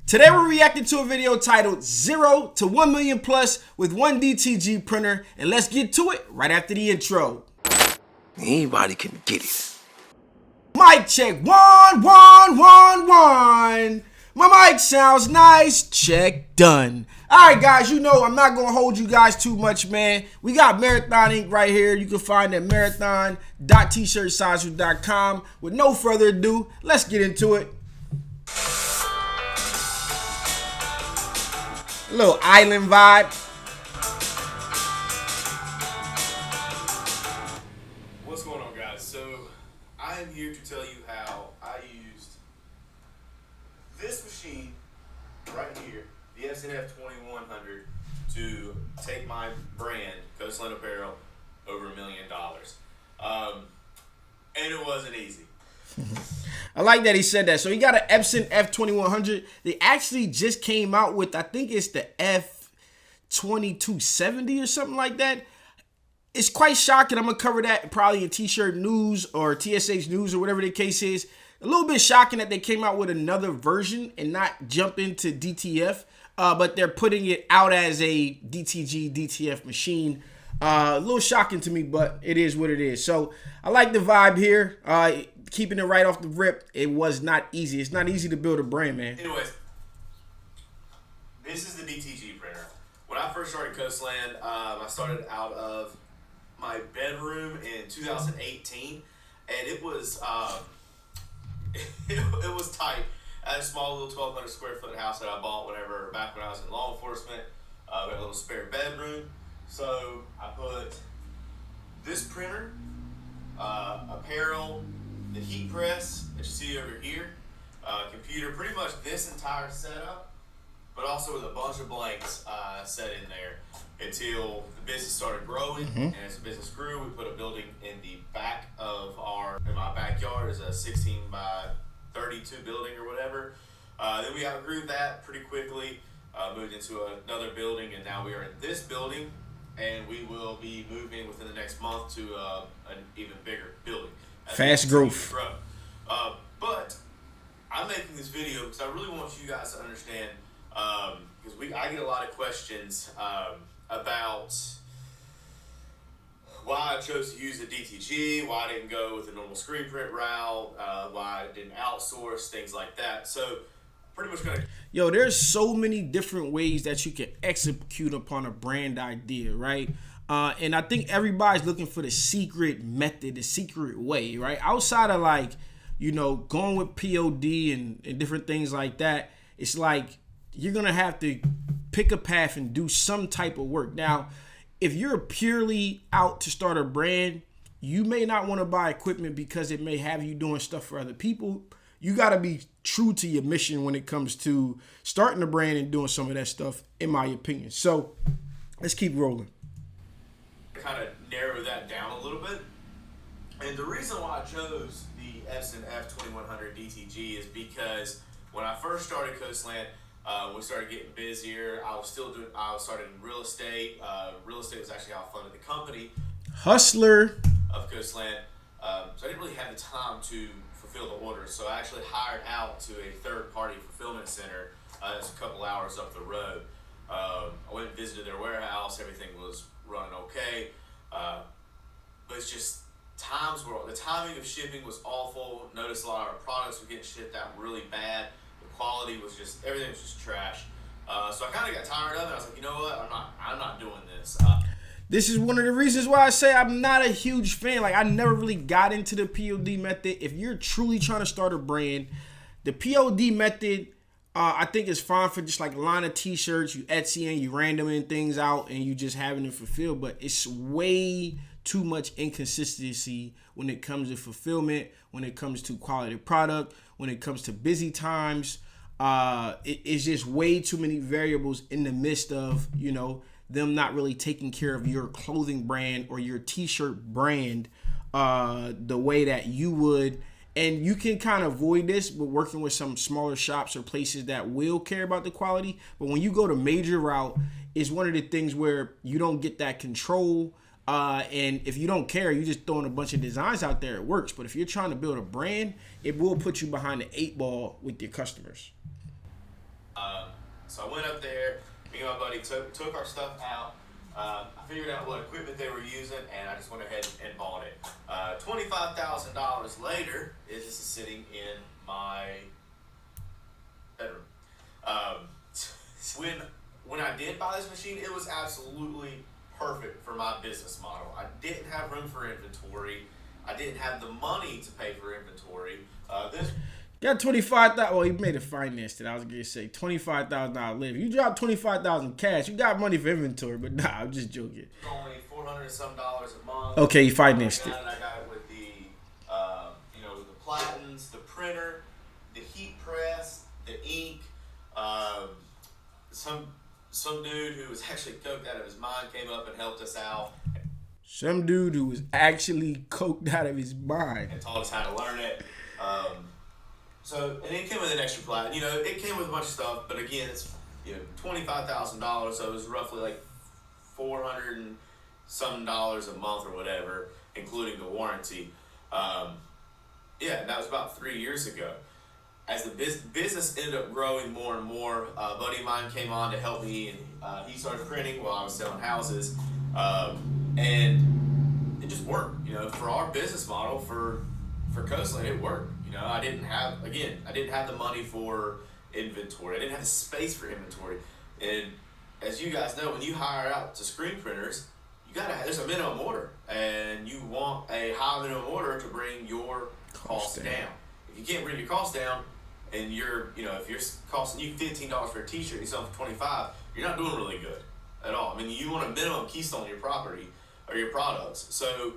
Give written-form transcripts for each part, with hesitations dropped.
Today we're reacting to a video titled 0 to 1 million plus with one DTG printer, and let's get to it right after the intro. Anybody can get it. Mic check, 1, 1, 1, 1. My mic sounds nice, check, done. Alright guys, you know I'm not going to hold you guys too much, man. We got Marathon ink right here. You can find it at marathon.tshirtsizer.com. With no further ado, let's get into it. A little island vibe. What's going on, guys? So I am here to tell you how I used this machine right here, the SNF2100, to take my brand, Coastland Apparel, over $1 million. And it wasn't easy. I like that he said that. So he got an Epson F2100. They actually just came out with, I think it's the F2270 or something like that. It's quite shocking. I'm going to cover that probably in T-shirt news or TSH news or whatever the case is. A little bit shocking that they came out with another version and not jump into DTF. But they're putting it out as a DTG, DTF machine. A little shocking to me, but it is what it is. So I like the vibe here. Keeping it right off the rip, it was not easy. It's not easy to build a brand, man. Anyways, this is the DTG printer. When I first started Coastland, I started out of my bedroom in 2018, and it was it was tight. I had a small little 1,200 square foot house that I bought back when I was in law enforcement. We had a little spare bedroom, so I put this printer, apparel, the heat press that you see over here, computer, pretty much this entire setup, but also with a bunch of blanks set in there until the business started growing. And as the business grew, we put a building in the back of my backyard. Is a 16 by 32 building or whatever. Then we outgrew that pretty quickly, moved into another building, and now we are in this building, and we will be moving within the next month to an even bigger building. Fast growth. But I'm making this video because I really want you guys to understand, because I get a lot of questions about why I chose to use a DTG, why I didn't go with a normal screen print route, why I didn't outsource, things like that. So pretty much gonna... Yo, there's so many different ways that you can execute upon a brand idea, right? And I think everybody's looking for the secret method, the secret way, right? Outside of like, you know, going with POD and different things like that, it's like you're going to have to pick a path and do some type of work. Now, if you're purely out to start a brand, you may not want to buy equipment because it may have you doing stuff for other people. You got to be true to your mission when it comes to starting a brand and doing some of that stuff, in my opinion. So let's keep rolling. Kind of narrow that down a little bit, and the reason why I chose the Epson F2100 DTG is because when I first started Coastland, we started getting busier. I was started in real estate. Real estate was actually how I funded the company, hustler of Coastland. So I didn't really have the time to fulfill the orders, so I actually hired out to a third-party fulfillment center. It's a couple hours up the road. I went and visited their warehouse. Everything was running okay, but it's just the timing of shipping was awful. Noticed a lot of our products were getting shipped out really bad. The quality was just, everything was just trash. So I kind of got tired of it. I was like, you know what, I'm not doing this. This is one of the reasons why I say I'm not a huge fan. Like, I never really got into the POD method. If you're truly trying to start a brand, the POD method, I think it's fine for just like a line of t-shirts, you Etsy you randoming things out and you just having it fulfilled. But it's way too much inconsistency when it comes to fulfillment, when it comes to quality product, when it comes to busy times. It's just way too many variables in the midst of, you know, them not really taking care of your clothing brand or your t-shirt brand the way that you would. And you can kind of avoid this with working with some smaller shops or places that will care about the quality. But when you go to major route, it's one of the things where you don't get that control. And if you don't care, you're just throwing a bunch of designs out there, it works. But if you're trying to build a brand, it will put you behind the 8 ball with your customers. So I went up there, me and my buddy took our stuff out. I figured out what equipment they were using, and I just went ahead and bought it. $25,000 later, this is sitting in my bedroom. When I did buy this machine, it was absolutely perfect for my business model. I didn't have room for inventory. I didn't have the money to pay for inventory. This Got 25,000. Well, he made it financed. I was gonna say $25,000 live. You drop 25,000 cash. You got money for inventory, but nah, I'm just joking. only $400 and some a month. Okay, you financed it. I got it with the, the platens, the printer, the heat press, the ink. Some dude who was actually coked out of his mind came up and helped us out. Some dude who was actually coked out of his mind and taught us how to learn it. And it came with an extra platen. It came with a bunch of stuff, but again, it's $25,000, so it was roughly like $400 and some a month or whatever, including the warranty. And that was about 3 years ago. As the business ended up growing more and more, a buddy of mine came on to help me, and he started printing while I was selling houses, and it just worked. For our business model for Coastland, it worked. I didn't have the money for inventory. I didn't have the space for inventory, and as you guys know, when you hire out to screen printers, there's a minimum order, and you want a high minimum order to bring your costs down. If you can't bring your costs down, and if you're costing you $15 for a t-shirt, you sell them for $25, you're not doing really good at all. I mean, you want a minimum keystone on your property or your products. So,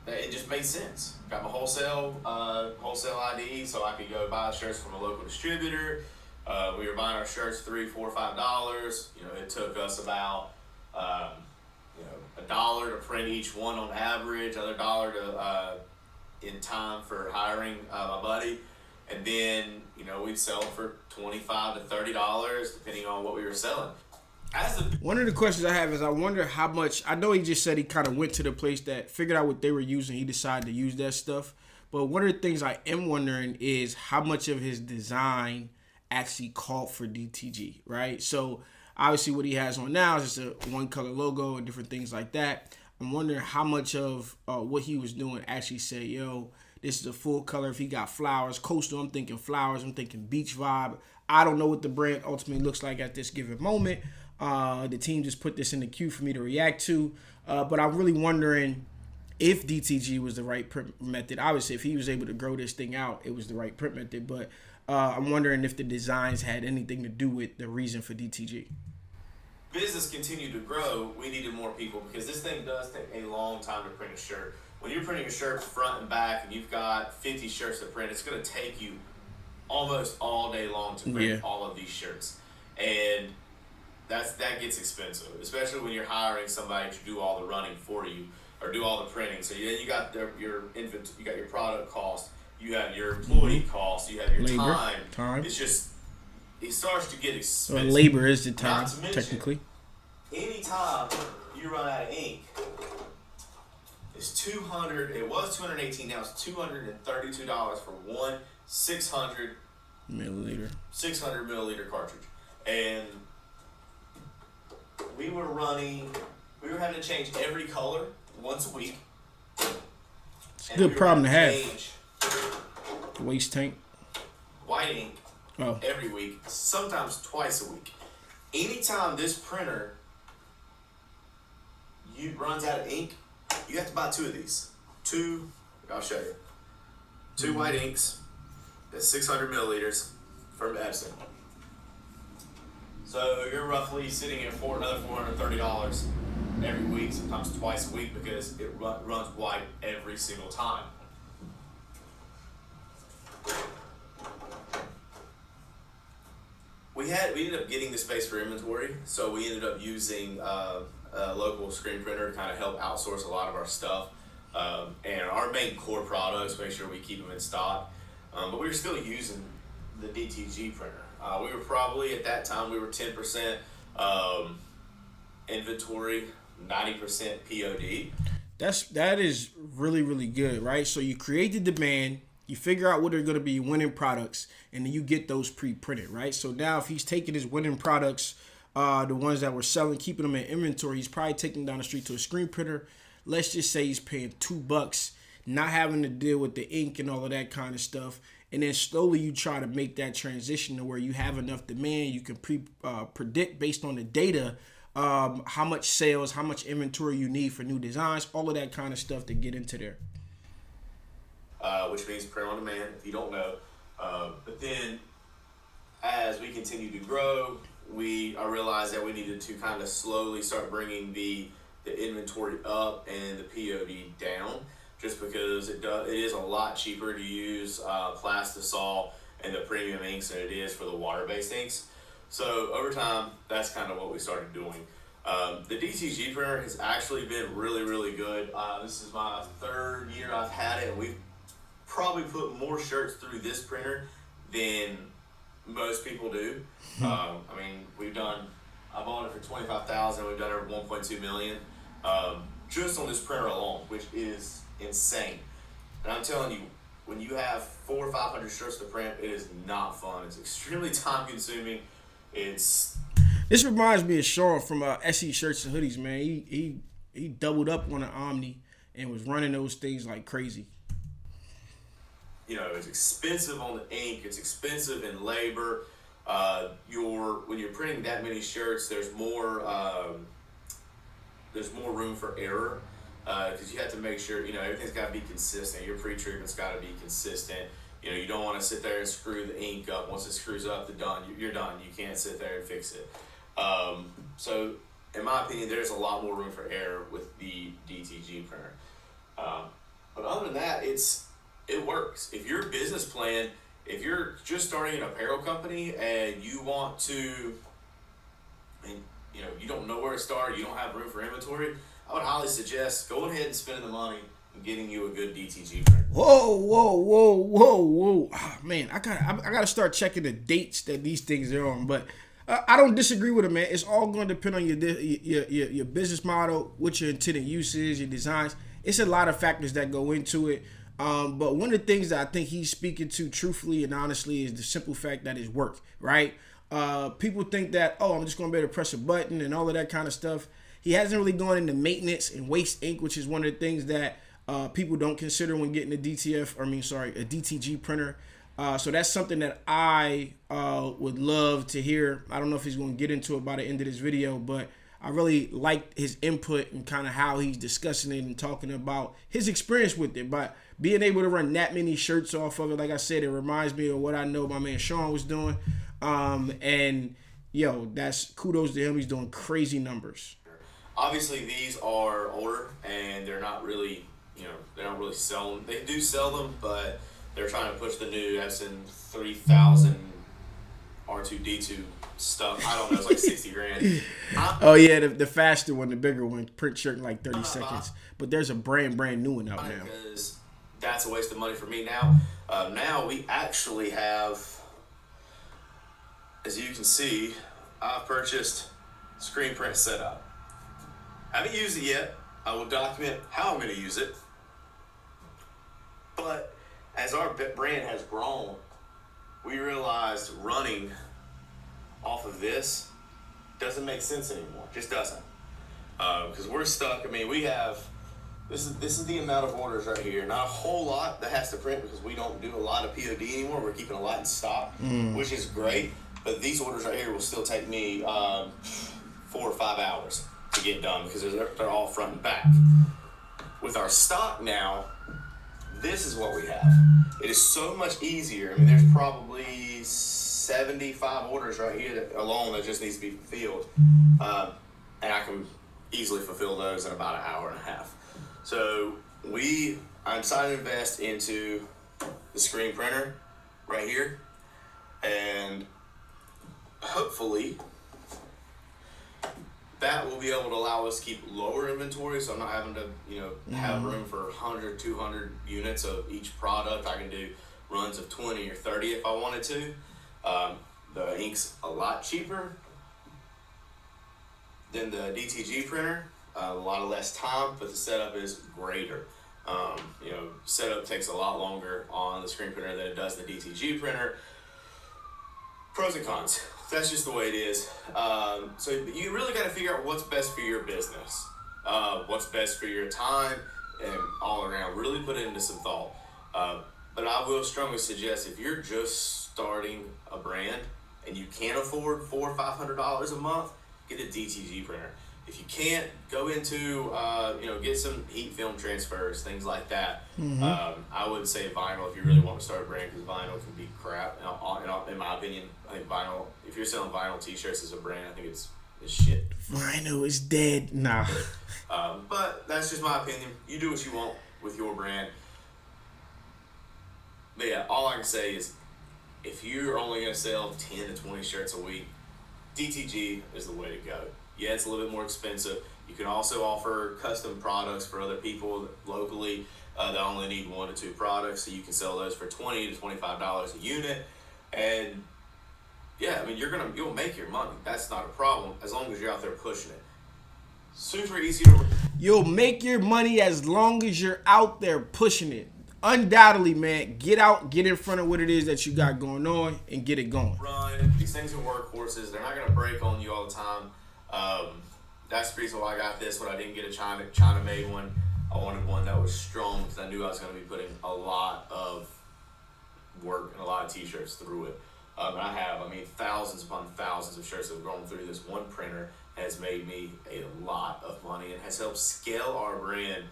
it just made sense. Got my wholesale ID, so I could go buy shirts from a local distributor. We were buying our shirts $3, $4, $5. It took us about $1 to print each one on average, another $1 to in time for hiring my buddy, and then we'd sell for $25 to $30 depending on what we were selling. One of the questions I have is I wonder how much. I know he just said he kind of went to the place that figured out what they were using. He decided to use that stuff. But one of the things I am wondering is how much of his design actually called for DTG, right? So obviously what he has on now is just a one color logo and different things like that. I'm wondering how much of what he was doing actually said, yo, this is a full color. If he got flowers, coastal, I'm thinking flowers. I'm thinking beach vibe. I don't know what the brand ultimately looks like at this given moment. The team just put this in the queue for me to react to. But I'm really wondering if DTG was the right print method. Obviously, if he was able to grow this thing out, it was the right print method. But I'm wondering if the designs had anything to do with the reason for DTG. Business continued to grow, we needed more people because this thing does take a long time to print a shirt. When you're printing a shirt front and back and you've got 50 shirts to print, it's going to take you almost all day long to print all of these shirts. And that gets expensive, especially when you're hiring somebody to do all the running for you or do all the printing. So you got your product cost, you have your employee cost, you have your labor, time. It starts to get expensive. So labor is the time, technically. Anytime you run out of ink, it's $200. It was $218. Now it's $232 for one 600 milliliter cartridge. And we were having to change every color once a week. It's a good problem to have. Waste tank. White ink. Every week, sometimes twice a week. Anytime this printer runs out of ink, you have to buy two of these. I'll show you. Two white inks, that's 600 milliliters from Epson. So you're roughly sitting at another $430 every week, sometimes twice a week, because it runs white every single time. We ended up getting the space for inventory, so we ended up using a local screen printer to kind of help outsource a lot of our stuff. And our main core products, make sure we keep them in stock. But we were still using the DTG printer. We were probably, at that time, we were 10% inventory, 90% POD. That is really, really good, right? So you create the demand, You figure out what are going to be winning products, and then you get those pre-printed, right? So now if he's taking his winning products, the ones that we're selling, keeping them in inventory, he's probably taking them down the street to a screen printer. Let's just say he's paying $2, not having to deal with the ink and all of that kind of stuff. And then slowly you try to make that transition to where you have enough demand. You can predict based on the data how much sales, how much inventory you need for new designs, all of that kind of stuff to get into there. Which means print on demand, if you don't know. But then as we continue to grow, I realized that we needed to kind of slowly start bringing the inventory up and the POD down, just because it is a lot cheaper to use plastisol and the premium inks than it is for the water-based inks. So over time, that's kind of what we started doing. The DTG printer has actually been really, really good. This is my 3rd year I've had it, and we've probably put more shirts through this printer than most people do. I mean, I bought it for $25,000. We've done over 1.2 million just on this printer alone, which is insane. And I'm telling you, when you have 400 or 500 shirts to print, it is not fun. It's extremely time consuming. This reminds me of Sean from SE Shirts and Hoodies, man. He doubled up on an Omni and was running those things like crazy. You know, it's expensive on the ink. It's expensive in labor. When you're printing that many shirts, there's more room for error because you have to make sure, you know, everything's got to be consistent. Your pre-treatment's got to be consistent. You know, you don't want to sit there and screw the ink up. Once it screws up, you're done. You can't sit there and fix it. So, in my opinion, there's a lot more room for error with the DTG printer. But other than that, it works. If your business plan, if you're just starting an apparel company and you want to, you know, you don't know where to start, you don't have room for inventory, I would highly suggest going ahead and spending the money and getting you a good DTG printer. Whoa. Oh, man, I gotta start checking the dates that these things are on. But I don't disagree with it, man. It's all going to depend on your business model, what your intended use is, your designs. It's a lot of factors that go into it. But one of the things that I think he's speaking to truthfully and honestly is the simple fact that it's work, right? People think that, I'm just going to be able to press a button and all of that kind of stuff. He hasn't really gone into maintenance and waste ink, which is one of the things that people don't consider when getting a DTG printer. So that's something that I would love to hear. I don't know if he's going to get into it by the end of this video, but I really liked his input and kind of how he's discussing it and talking about his experience with it. But being able to run that many shirts off of it, like I said, it reminds me of what I know my man Sean was doing. And that's kudos to him. He's doing crazy numbers. Obviously, these are older and they're not really, they don't really sell them. They do sell them, but they're trying to push the new Epson 3000 R2D2 stuff. I don't know, it's like 60 grand. Oh yeah, the faster one, the bigger one, print shirt in like 30 seconds. But there's a brand new one out now. Because that's a waste of money for me now. Now we actually have, as you can see, I've purchased screen print setup. I haven't used it yet. I will document how I'm going to use it. But as our brand has grown, we realized running off of this doesn't make sense anymore. Just doesn't. Because we're stuck. I mean, we have, this is the amount of orders right here. Not a whole lot that has to print because we don't do a lot of POD anymore. We're keeping a lot in stock, which is great. But these orders right here will still take me 4 or 5 hours to get done because they're all front and back. With our stock now, this is what we have. It is so much easier. I mean, there's probably 75 orders right here alone that just needs to be fulfilled. And I can easily fulfill those in about an hour and a half. So I decided to invest into the screen printer right here. And hopefully that will be able to allow us to keep lower inventory, so I'm not having to, have room for 100, 200 units of each product. I can do runs of 20 or 30 if I wanted to. The ink's a lot cheaper than the DTG printer, a lot of less time, but the setup is greater. Setup takes a lot longer on the screen printer than it does the DTG printer. Pros and cons. That's just the way it is. So you really got to figure out what's best for your business, what's best for your time, and all around. Really put it into some thought. But I will strongly suggest if you're just starting a brand and you can't afford $400 or $500 a month, get a DTG printer. If you can't, go into, get some heat film transfers, things like that. I would say vinyl if you really want to start a brand, because vinyl can be crap. In my opinion, I think vinyl, if you're selling vinyl t-shirts as a brand, I think it's shit. Vinyl is dead. Nah. But that's just my opinion. You do what you want with your brand. But yeah, all I can say is if you're only going to sell 10 to 20 shirts a week, DTG is the way to go. Yeah, it's a little bit more expensive. You can also offer custom products for other people locally that only need 1 to 2 products, so you can sell those for $20 to $25 a unit. And yeah, I mean, you'll make your money. That's not a problem as long as you're out there pushing it. Super easy to. You'll make your money as long as you're out there pushing it. Undoubtedly, man, get out, get in front of what it is that you got going on, and get it going. Run. These things are workhorses. They're not going to break on you all the time. That's the reason why I got this one. I didn't get a China made one. I wanted one that was strong because I knew I was going to be putting a lot of work and a lot of t-shirts through it. And I have, thousands upon thousands of shirts that have gone through this one printer. Has made me a lot of money and has helped scale our brand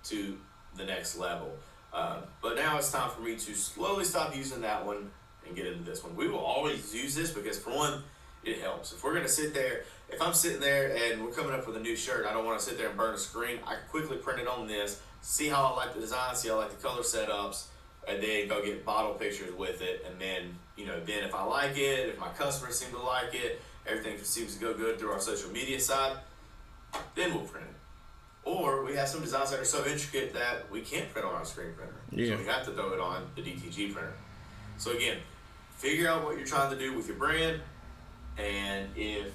to the next level. But now it's time for me to slowly stop using that one and get into this one. We will always use this because, for one, it helps. If we're going to sit there, if I'm sitting there and we're coming up with a new shirt, I don't want to sit there and burn a screen. I can quickly print it on this, see how I like the design, see how I like the color setups, and then go get bottle pictures with it. And then, then if I like it, if my customers seem to like it, everything seems to go good through our social media side, then we'll print it. Or we have some designs that are so intricate that we can't print on our screen printer. Yeah. So we have to throw it on the DTG printer. So again, figure out what you're trying to do with your brand. And if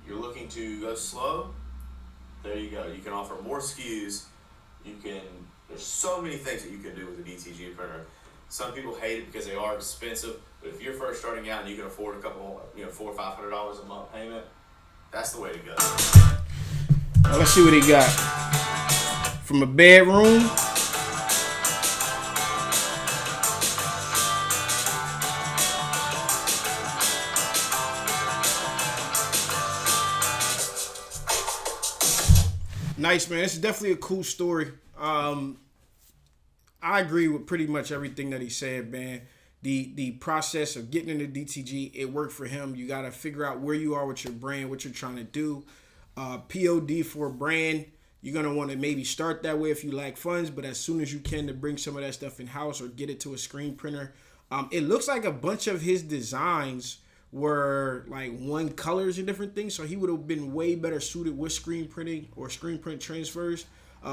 you're looking to go slow, there you go. You can offer more SKUs. There's so many things that you can do with a DTG printer. Some people hate it because they are expensive, but if you're first starting out and you can afford a couple, $400 or $500 a month payment, that's the way to go. Well, let's see what he got. From a bedroom. Nice, man. This is definitely a cool story. I agree with pretty much everything that he said, man. The process of getting into DTG, it worked for him. You got to figure out where you are with your brand, what you're trying to do. POD for a brand, you're going to want to maybe start that way if you lack funds, but as soon as you can to bring some of that stuff in-house or get it to a screen printer. It looks like a bunch of his designs were like one colors and different things, so he would have been way better suited with screen printing or screen print transfers.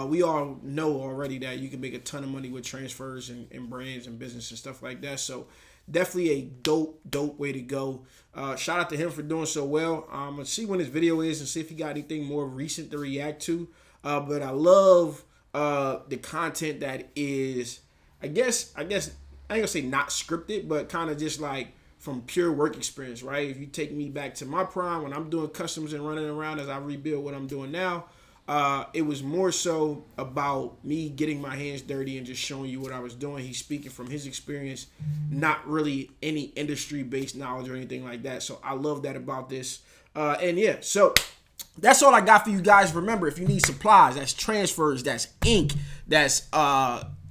We all know already that you can make a ton of money with transfers and brands and business and stuff like that. So definitely a dope way to go. Shout out to him for doing so well. Let's see when his video is and see if he got anything more recent to react to. But I love the content that is, I guess I ain't gonna say not scripted, but kind of just like from pure work experience, right? If you take me back to my prime when I'm doing customs and running around as I rebuild what I'm doing now, it was more so about me getting my hands dirty and just showing you what I was doing. He's speaking from his experience, not really any industry-based knowledge or anything like that. So I love that about this. And yeah, so that's all I got for you guys. Remember, if you need supplies, that's transfers, that's ink, that's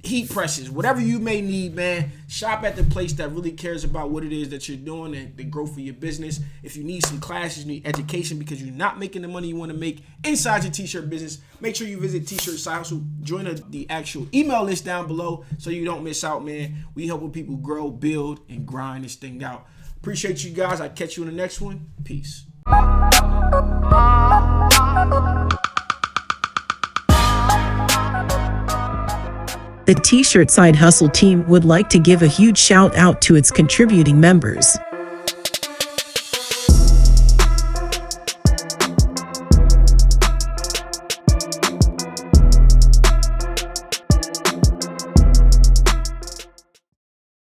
heat presses, whatever you may need, man, shop at the place that really cares about what it is that you're doing and the growth of your business. If you need some classes, you need education because you're not making the money you want to make inside your t-shirt business, make sure you visit T-Shirt Side Hustle. Join the actual email list down below so you don't miss out, man. We helping people grow, build, and grind this thing out. Appreciate you guys. I'll catch you in the next one. Peace. The T-Shirt Side Hustle team would like to give a huge shout out to its contributing members.